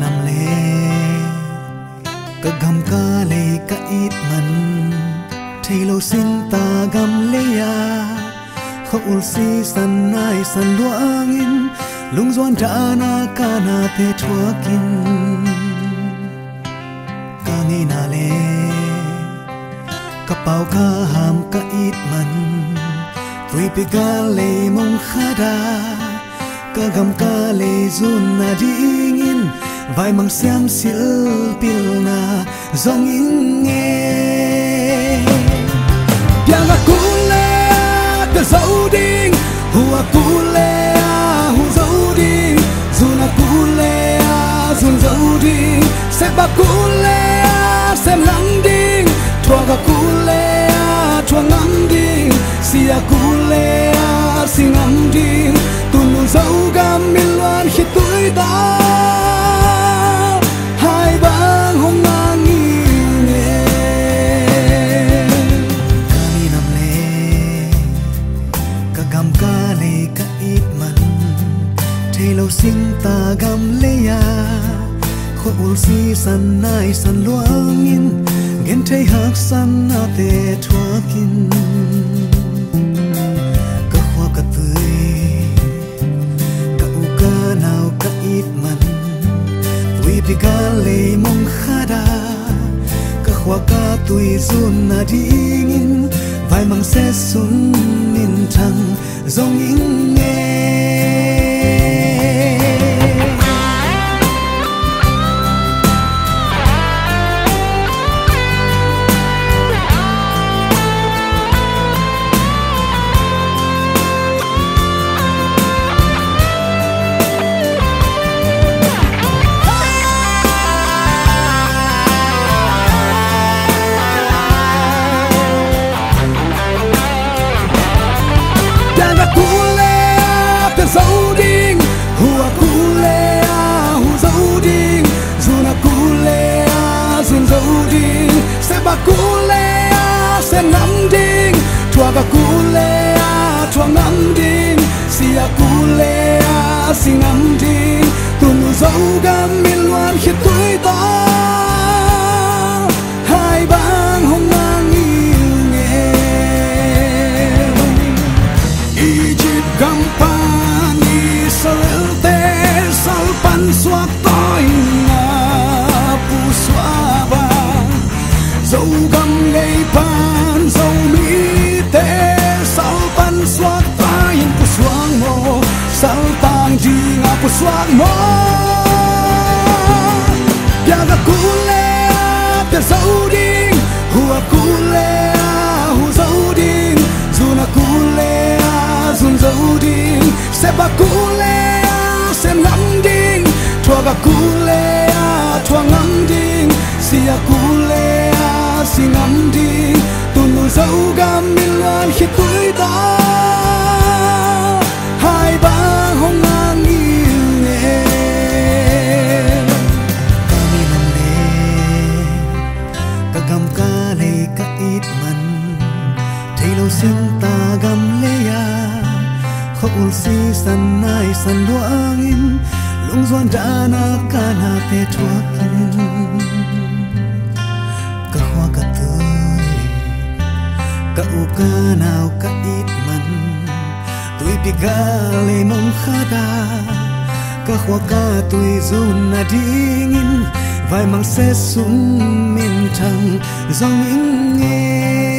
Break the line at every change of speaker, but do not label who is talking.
nam le ka gam ka le ka it man thailo sing ta gam le ya kho ul si san nai san luangin lung zuan da na ka na te thua kin ka ni na le ka pau ka ham ka it man tui pi ka le mong khada ka gam ka le zun na dingin vai mang siam sil pil na zong in nghe piang a kule ta zau ding hua kule hu zau ding zun a kule zun zau ding se ba kule se nang ding thua ga kule thua ngang ding si a kule si ngang ding tunu zau gam min loan khi tuổi ta hai bang hong ngang nghe ka ni nam le ka gam ka le ka it man thailo sing ta gam le ya kho ul si san nai san luangin gen thei hak san na te thua kin ka khwa ka tui ka u ka nau ka it man tui pi ka le mong khada ka khwa ka tui zun na dingin vai mang se sun min thang zong in nghe zau ding hua kule hu zau ding zuna kule zun zau ding se ba kule se ngam ding thua ga kule thua ngam ding si a kule si ngam ding tunu zau gam min loan khi tuổi ta hai bang hong ngang nghe i jit gam pa salte salpan suak toi na pu swaba dâu gam ngây pan dâu mi te salpan suak tai pu suang mo saltang ji nga pu suak mo ya ga kule te dâu ding hua kule hu dâu ding zuna kule zun dâu ding se ba kule se ngam ding thua ga kule thua ngam ding si a kule si ngam ding tunu zau gam min loan khi tuổi ta hai bang hong ngang nghe ka ni nam le ka gam ka le ka it man thailo sing ta gam le ya kho ul si san nai san luangin lung zuan da na ka na te thua kin ka khwa ka tui ka u ka nau ka it man tui pi ga le mong khada ka khwa ka tui zun na dingin vai mang se sum min thang zong in nghe